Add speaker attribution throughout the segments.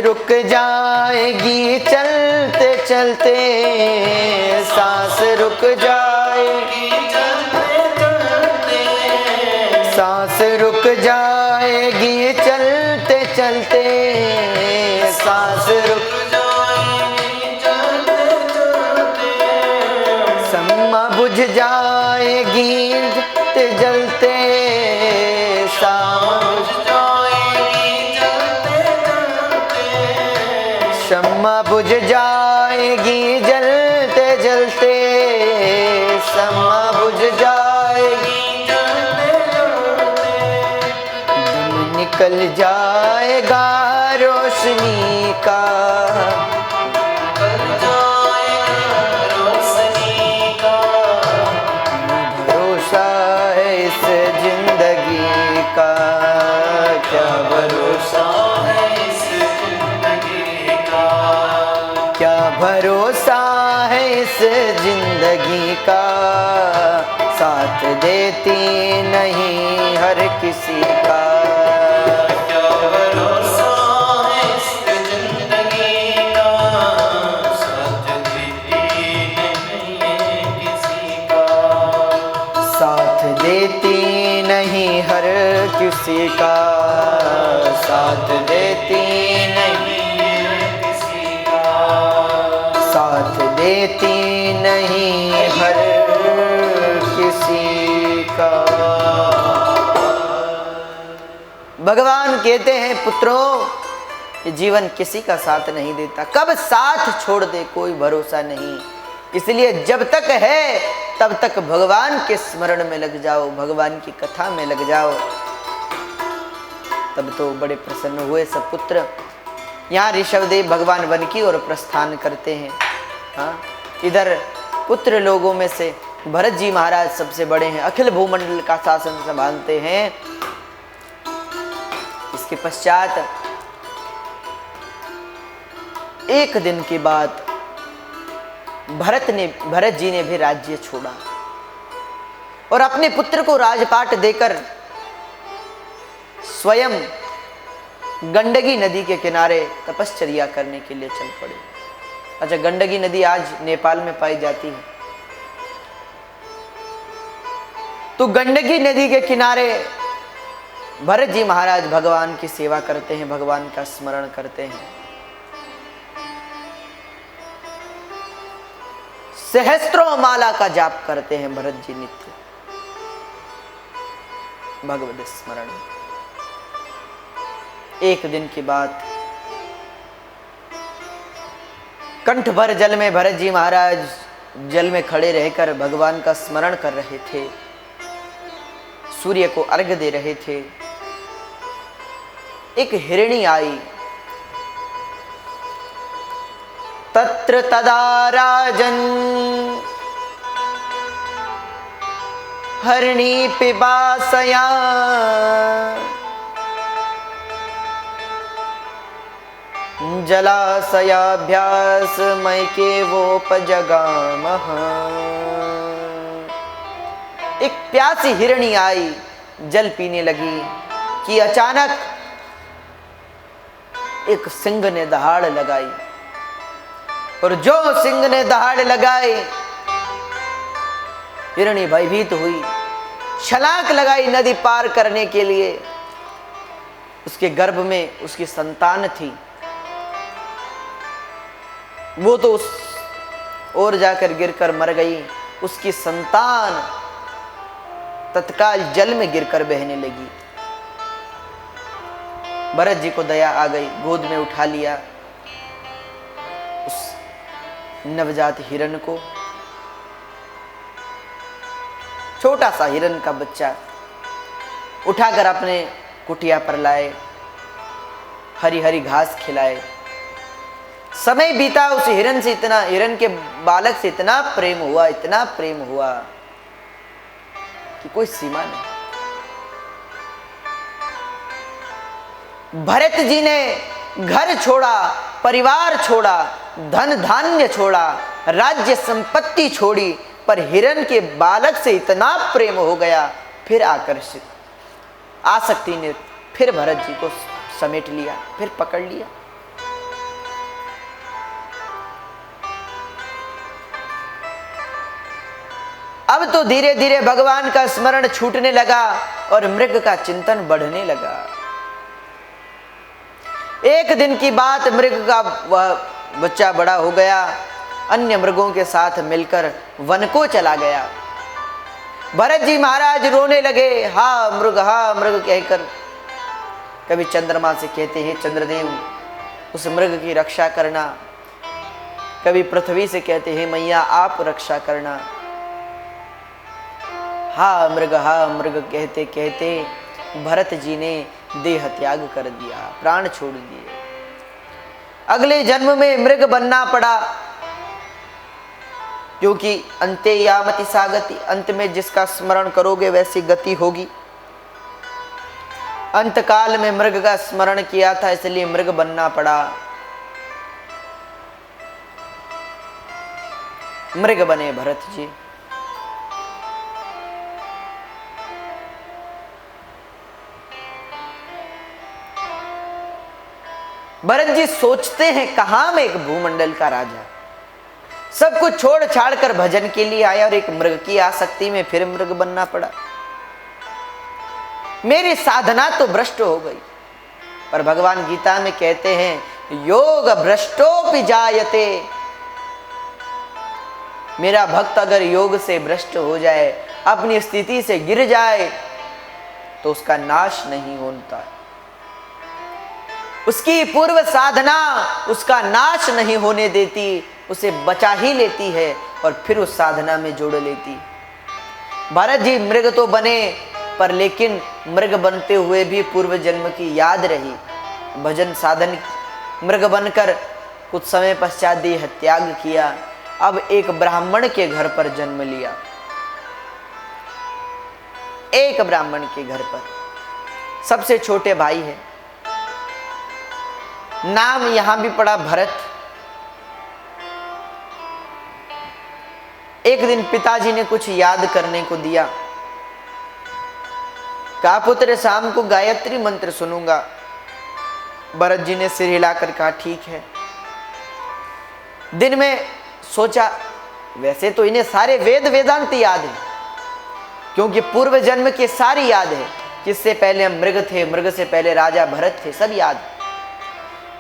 Speaker 1: रुक जाएगी चलते चलते, सांस रुक जाएगी चलते चलते, सांस रुक जाएगी चलते चलते, सांस रुक जाएगी चलते चलते, शम्मा बुझ जाएगी जलते जलते, शाम बुझ जाएगी जलते जलते, शम्मा बुझ जाएगी जलते जलते, शम्मा बुझ जाएगी जलते जलते, दिन निकल जाएगा रोशनी का, निकल जाएगा रोशनी का, भरोसा है इस जिंदगी का, क्या भरोसा है इस जिंदगी का, क्या भरोसा है इस जिंदगी का, साथ देती नहीं हर किसी का, क्या भरोसा है इस जिंदगी का, साथ देती नहीं किसी का, साथ देती नहीं हर किसी का, साथ देती नहीं किसी का, साथ देती नहीं हर किसी का। भगवान कहते हैं पुत्रों, ये जीवन किसी का साथ नहीं देता, कब साथ छोड़ दे कोई भरोसा नहीं, इसलिए जब तक है तब तक भगवान के स्मरण में लग जाओ, भगवान की कथा में लग जाओ। तब तो बड़े प्रसन्न हुए सब पुत्र। यहाँ ऋषभदेव भगवान वन की ओर प्रस्थान करते हैं। हाँ, इधर पुत्र लोगों में से भरत जी महाराज सबसे बड़े हैं, अखिल भूमंडल का शासन संभालते हैं। इसके पश्चात एक दिन के बाद भरत जी ने भी राज्य छोड़ा और अपने पुत्र को राजपाट देकर स्वयं गंडकी नदी के किनारे तपश्चर्या करने के लिए चल पड़े। अच्छा, गंडकी नदी आज नेपाल में पाई जाती है। तो गंडकी नदी के किनारे भरत जी महाराज भगवान की सेवा करते हैं, भगवान का स्मरण करते हैं। सहस्त्रों माला का जाप करते हैं भरत जी नित्य भगवत स्मरण। एक दिन की बात, कंठ भर जल में भरत जी महाराज जल में खड़े रहकर भगवान का स्मरण कर रहे थे, सूर्य को अर्घ्य दे रहे थे। एक हिरणी आई। तत्र तदा राजन हरिणी पिपासया जलाशयाभ्यास मैके वोपजगामः। एक प्यासी हिरणी आई, जल पीने लगी कि अचानक एक सिंह ने दहाड़ लगाई, और जो सिंह ने दहाड़ लगाई, हिरणी भयभीत हुई, छलांग लगाई नदी पार करने के लिए। उसके गर्भ में उसकी संतान थी, वो तो उस ओर जाकर गिरकर मर गई। उसकी संतान तत्काल जल में गिरकर बहने लगी। भरत जी को दया आ गई, गोद में उठा लिया उस नवजात हिरण को। छोटा सा हिरण का बच्चा उठाकर अपने कुटिया पर लाए, हरी हरी घास खिलाए। समय बीता, उस हिरण से इतना, हिरण के बालक से इतना प्रेम हुआ, इतना प्रेम हुआ कि कोई सीमा नहीं। भरत जी ने घर छोड़ा, परिवार छोड़ा, धन धान्य छोड़ा, राज्य संपत्ति छोड़ी, पर हिरण के बालक से इतना प्रेम हो गया, फिर आकर्षित आसक्ति ने फिर भरत जी को समेट लिया, फिर पकड़ लिया। अब तो धीरे धीरे भगवान का स्मरण छूटने लगा और मृग का चिंतन बढ़ने लगा। एक दिन की बात, मृग का वह बच्चा बड़ा हो गया, अन्य मृगों के साथ मिलकर वन को चला गया। भरत जी महाराज रोने लगे, हा मृग कहकर। कभी चंद्रमा से कहते हैं चंद्रदेव उस मृग की रक्षा करना, कभी पृथ्वी से कहते हैं मैया आप रक्षा करना। हा मृग कहते कहते भरत जी ने देह त्याग कर दिया, प्राण छोड़ दिए। अगले जन्म में मृग बनना पड़ा, क्योंकि अंते यामति सा गति, अंत में जिसका स्मरण करोगे वैसी गति होगी। अंत काल में मृग का स्मरण किया था, इसलिए मृग बनना पड़ा। मृग बने भरत जी। भरत जी सोचते हैं कहां मैं एक भूमंडल का राजा, सब कुछ छोड़ छाड़ कर भजन के लिए आया और एक मृग की आसक्ति में फिर मृग बनना पड़ा। मेरी साधना तो भ्रष्ट हो गई। पर भगवान गीता में कहते हैं योग भ्रष्टोपि जायते, मेरा भक्त अगर योग से भ्रष्ट हो जाए, अपनी स्थिति से गिर जाए, तो उसका नाश नहीं होता। उसकी पूर्व साधना उसका नाश नहीं होने देती, उसे बचा ही लेती है और फिर उस साधना में जोड़ लेती। भरत जी मृग तो बने, पर लेकिन मृग बनते हुए भी पूर्व जन्म की याद रही। भजन साधन मृग बनकर कुछ समय पश्चात देह त्याग किया। अब एक ब्राह्मण के घर पर जन्म लिया, एक ब्राह्मण के घर पर, सबसे छोटे भाई है। नाम यहां भी पड़ा भरत। एक दिन पिताजी ने कुछ याद करने को दिया, कहा पुत्र शाम को गायत्री मंत्र सुनूंगा। भरत जी ने सिर हिलाकर कहा ठीक है। दिन में सोचा वैसे तो इन्हें सारे वेद वेदांत याद है, क्योंकि पूर्व जन्म के सारी याद है। जिससे पहले हम मृग थे, मृग से पहले राजा भरत थे, सब याद।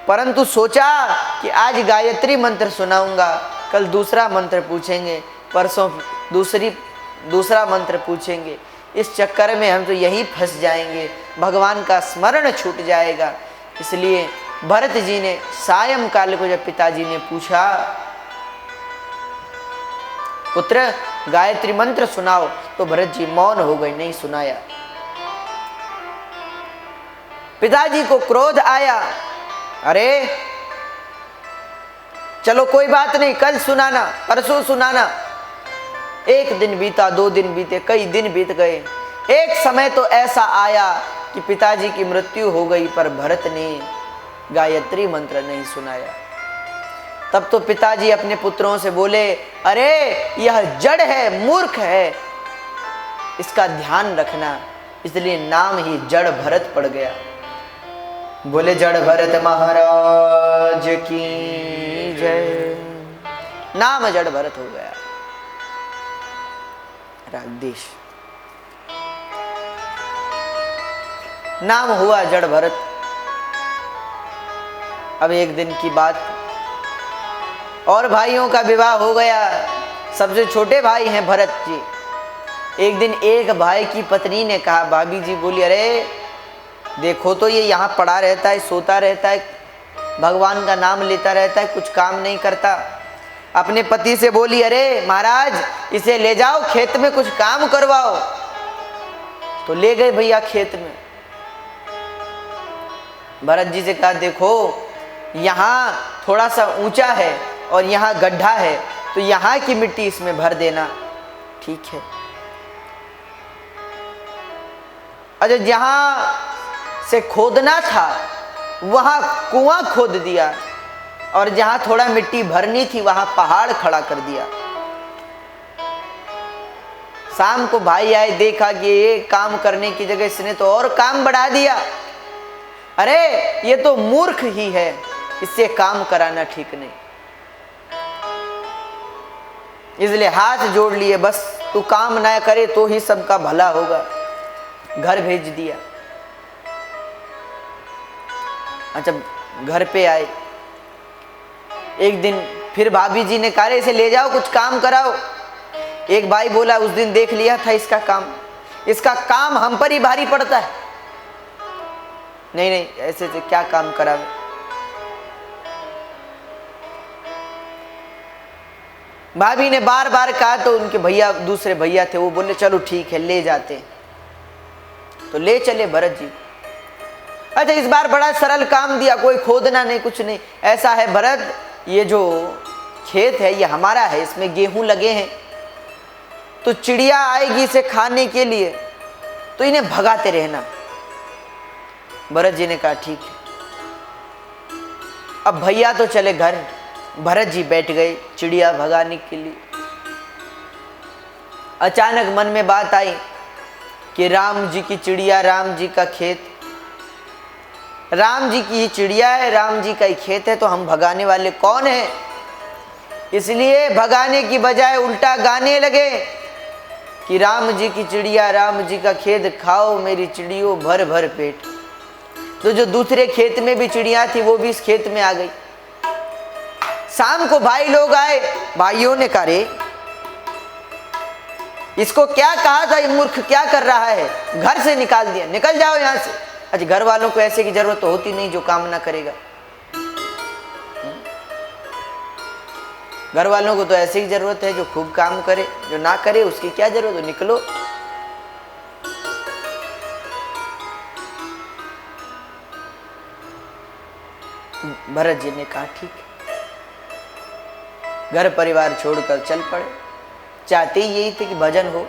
Speaker 1: परंतु सोचा कि आज गायत्री मंत्र सुनाऊंगा, कल दूसरा मंत्र पूछेंगे, परसों दूसरा मंत्र पूछेंगे। इस चक्कर में हम तो यहीं फंस जाएंगे, भगवान का स्मरण छूट जाएगा। इसलिए भरत जी ने सायंकाल को जब पिताजी ने पूछा पुत्र गायत्री मंत्र सुनाओ, तो भरत जी मौन हो गए, नहीं सुनाया। पिताजी को क्रोध आया, अरे चलो कोई बात नहीं, कल सुनाना, परसों सुनाना। एक दिन बीता, 2 दिन बीते, कई दिन बीत गए। एक समय तो ऐसा आया कि पिताजी की मृत्यु हो गई, पर भरत ने गायत्री मंत्र नहीं सुनाया। तब तो पिताजी अपने पुत्रों से बोले, अरे यह जड़ है, मूर्ख है, इसका ध्यान रखना। इसलिए नाम ही जड़ भरत पड़ गया। बोले जड़ भरत महाराज की जय। नाम जड़ भरत हो गया। रागदेश नाम हुआ जड़ भरत। अब एक दिन की बात, और भाइयों का विवाह हो गया। सबसे छोटे भाई हैं भरत जी। एक दिन एक भाई की पत्नी ने कहा, भाभी जी बोली, अरे देखो तो ये यहाँ पड़ा रहता है, सोता रहता है, भगवान का नाम लेता रहता है, कुछ काम नहीं करता। अपने पति से बोली, अरे महाराज इसे ले जाओ खेत में, कुछ काम करवाओ। तो ले गए भैया खेत में। भरत जी से कहा, देखो यहाँ थोड़ा सा ऊंचा है और यहाँ गड्ढा है, तो यहाँ की मिट्टी इसमें भर देना। ठीक है। अच्छा, जहाँ से खोदना था वहां कुआं खोद दिया, और जहां थोड़ा मिट्टी भरनी थी वहां पहाड़ खड़ा कर दिया। शाम को भाई आए, देखा कि ये काम करने की जगह इसने तो और काम बढ़ा दिया। अरे ये तो मूर्ख ही है, इससे काम कराना ठीक नहीं। इसलिए हाथ जोड़ लिए, बस तू काम ना करे तो ही सबका भला होगा। घर भेज दिया। अच्छा, घर पे आए, एक दिन फिर भाभी जी ने कहा इसे ले जाओ कुछ काम कराओ। एक भाई बोला उस दिन देख लिया था इसका काम हम पर ही भारी पड़ता है। नहीं नहीं, ऐसे से क्या काम करावे। भाभी ने बार बार कहा तो उनके भैया, दूसरे भैया थे, वो बोले चलो ठीक है ले जाते हैं। तो ले चले भरत जी। अच्छा, इस बार बड़ा सरल काम दिया, कोई खोदना नहीं कुछ नहीं। ऐसा है भरत, ये जो खेत है ये हमारा है, इसमें गेहूं लगे हैं, तो चिड़िया आएगी इसे खाने के लिए, तो इन्हें भगाते रहना। भरत जी ने कहा ठीक है। अब भैया तो चले घर, भरत जी बैठ गए चिड़िया भगाने के लिए। अचानक मन में बात आई कि राम जी की चिड़िया, राम जी का खेत, राम जी की ही चिड़िया है, राम जी का ही खेत है, तो हम भगाने वाले कौन हैं? इसलिए भगाने की बजाय उल्टा गाने लगे कि राम जी की चिड़िया, राम जी का खेत, खाओ मेरी चिड़ियों भर भर पेट। तो जो दूसरे खेत में भी चिड़िया थी वो भी इस खेत में आ गई। शाम को भाई लोग आए, भाइयों ने कहा रे इसको क्या कहा था, ये मूर्ख क्या कर रहा है, घर से निकाल दिया, निकल जाओ यहां से। अच्छा, घर वालों को ऐसे की जरूरत तो होती नहीं जो काम ना करेगा। घर वालों को तो ऐसे ही जरूरत है जो खूब काम करे, जो ना करे उसकी क्या जरूरत है, निकलो। भरत जी ने कहा ठीक है, घर परिवार छोड़कर चल पड़े। चाहते ही यही थे कि भजन हो।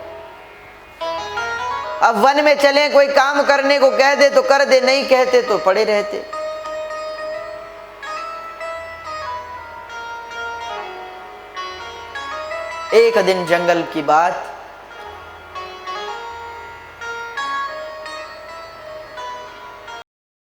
Speaker 1: अब वन में चले, कोई काम करने को कह दे तो कर दे, नहीं कहते तो पड़े रहते। एक दिन जंगल की बात,